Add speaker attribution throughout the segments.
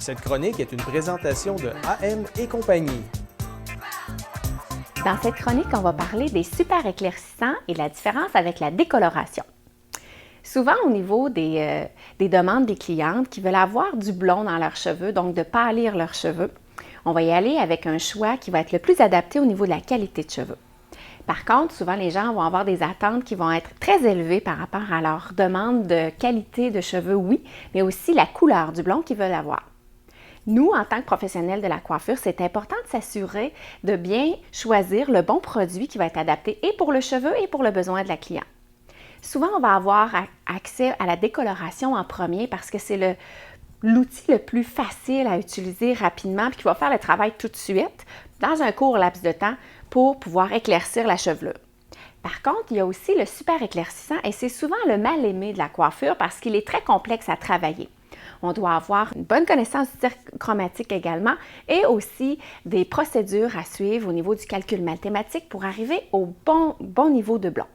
Speaker 1: Cette chronique est une présentation de AM et compagnie.
Speaker 2: Dans cette chronique, on va parler des super éclaircissants et de la différence avec la décoloration. Souvent, au niveau des demandes des clientes qui veulent avoir du blond dans leurs cheveux, donc de pâlir leurs cheveux, on va y aller avec un choix qui va être le plus adapté au niveau de la qualité de cheveux. Par contre, souvent, les gens vont avoir des attentes qui vont être très élevées par rapport à leur demande de qualité de cheveux, oui, mais aussi la couleur du blond qu'ils veulent avoir. Nous, en tant que professionnels de la coiffure, c'est important de s'assurer de bien choisir le bon produit qui va être adapté et pour le cheveu et pour le besoin de la cliente. Souvent, on va avoir accès à la décoloration en premier parce que c'est l'outil le plus facile à utiliser rapidement et qui va faire le travail tout de suite dans un court laps de temps pour pouvoir éclaircir la chevelure. Par contre, il y a aussi le super éclaircissant et c'est souvent le mal aimé de la coiffure parce qu'il est très complexe à travailler. On doit avoir une bonne connaissance du cercle chromatique également et aussi des procédures à suivre au niveau du calcul mathématique pour arriver au bon niveau de blond.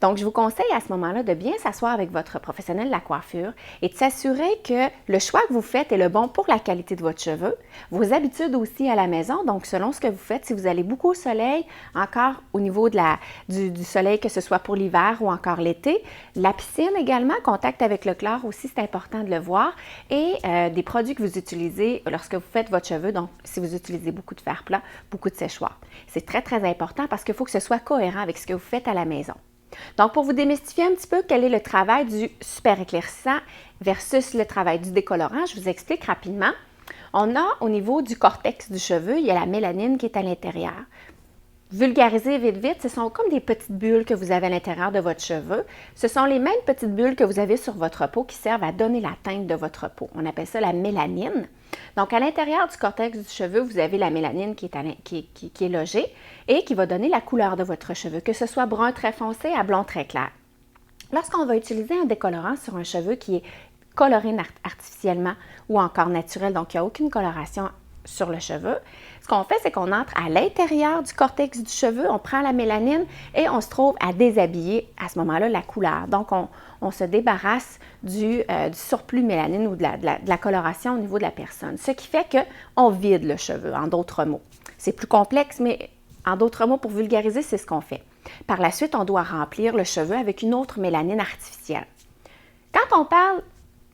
Speaker 2: Donc, je vous conseille à ce moment-là de bien s'asseoir avec votre professionnel de la coiffure et de s'assurer que le choix que vous faites est le bon pour la qualité de votre cheveu, vos habitudes aussi à la maison, donc selon ce que vous faites, si vous allez beaucoup au soleil, encore au niveau du soleil, que ce soit pour l'hiver ou encore l'été, la piscine également, contact avec le chlore aussi, c'est important de le voir, et des produits que vous utilisez lorsque vous faites votre cheveu, donc si vous utilisez beaucoup de fer plat, beaucoup de séchoir. C'est très, très important parce qu'il faut que ce soit cohérent avec ce que vous faites à la maison. Donc, pour vous démystifier un petit peu quel est le travail du super éclaircissant versus le travail du décolorant, je vous explique rapidement. On a au niveau du cortex du cheveu, il y a la mélanine qui est à l'intérieur. Vulgariser vite, ce sont comme des petites bulles que vous avez à l'intérieur de votre cheveu. Ce sont les mêmes petites bulles que vous avez sur votre peau qui servent à donner la teinte de votre peau. On appelle ça la mélanine. Donc, à l'intérieur du cortex du cheveu, vous avez la mélanine qui est logée et qui va donner la couleur de votre cheveu, que ce soit brun très foncé à blond très clair. Lorsqu'on va utiliser un décolorant sur un cheveu qui est coloré artificiellement ou encore naturel, donc il n'y a aucune coloration sur le cheveu, ce qu'on fait, c'est qu'on entre à l'intérieur du cortex du cheveu, on prend la mélanine et on se trouve à déshabiller à ce moment-là la couleur. Donc, on se débarrasse du surplus mélanine ou de la coloration au niveau de la personne. Ce qui fait qu'on vide le cheveu, en d'autres mots. C'est plus complexe, mais en d'autres mots, pour vulgariser, c'est ce qu'on fait. Par la suite, on doit remplir le cheveu avec une autre mélanine artificielle. Quand on parle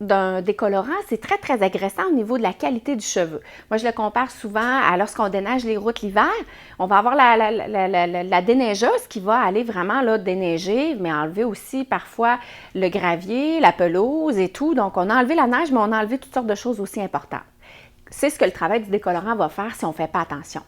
Speaker 2: d'un décolorant, c'est très, très agressant au niveau de la qualité du cheveu. Moi, je le compare souvent à lorsqu'on déneige les routes l'hiver, on va avoir la déneigeuse qui va aller vraiment là, déneiger, mais enlever aussi parfois le gravier, la pelouse et tout. Donc, on a enlevé la neige, mais on a enlevé toutes sortes de choses aussi importantes. C'est ce que le travail du décolorant va faire si on ne fait pas attention.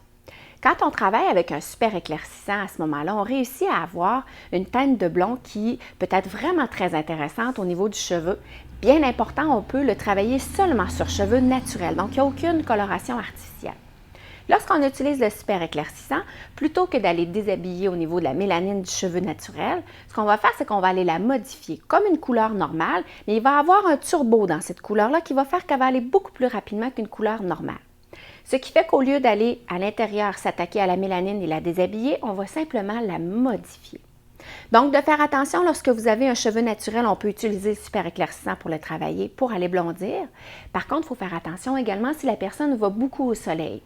Speaker 2: Quand on travaille avec un super éclaircissant à ce moment-là, on réussit à avoir une teinte de blond qui peut être vraiment très intéressante au niveau du cheveu. Bien important, on peut le travailler seulement sur cheveux naturels, donc il n'y a aucune coloration artificielle. Lorsqu'on utilise le super éclaircissant, plutôt que d'aller déshabiller au niveau de la mélanine du cheveu naturel, ce qu'on va faire, c'est qu'on va aller la modifier comme une couleur normale, mais il va avoir un turbo dans cette couleur-là qui va faire qu'elle va aller beaucoup plus rapidement qu'une couleur normale. Ce qui fait qu'au lieu d'aller à l'intérieur s'attaquer à la mélanine et la déshabiller, on va simplement la modifier. Donc, de faire attention lorsque vous avez un cheveu naturel, on peut utiliser le super éclaircissant pour le travailler, pour aller blondir. Par contre, il faut faire attention également si la personne va beaucoup au soleil.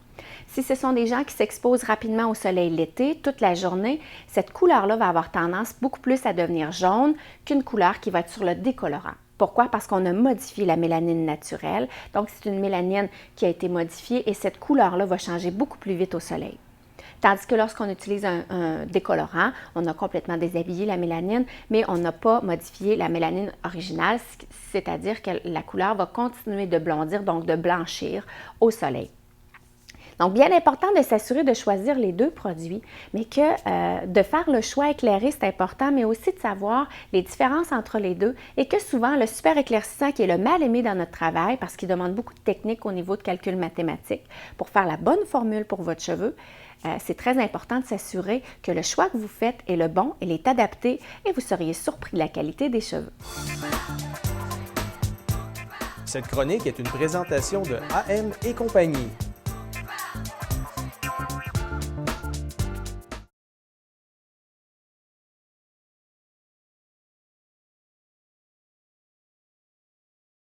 Speaker 2: Si ce sont des gens qui s'exposent rapidement au soleil l'été, toute la journée, cette couleur-là va avoir tendance beaucoup plus à devenir jaune qu'une couleur qui va être sur le décolorant. Pourquoi? Parce qu'on a modifié la mélanine naturelle. Donc, c'est une mélanine qui a été modifiée et cette couleur-là va changer beaucoup plus vite au soleil. Tandis que lorsqu'on utilise un décolorant, on a complètement déshabillé la mélanine, mais on n'a pas modifié la mélanine originale, c'est-à-dire que la couleur va continuer de blondir, donc de blanchir au soleil. Donc, bien important de s'assurer de choisir les deux produits, mais que de faire le choix éclairé, c'est important, mais aussi de savoir les différences entre les deux et que souvent, le super éclaircissant qui est le mal aimé dans notre travail parce qu'il demande beaucoup de technique au niveau de calcul mathématique pour faire la bonne formule pour votre cheveu, c'est très important de s'assurer que le choix que vous faites est le bon, il est adapté et vous seriez surpris de la qualité des cheveux.
Speaker 1: Cette chronique est une présentation de AM et compagnie.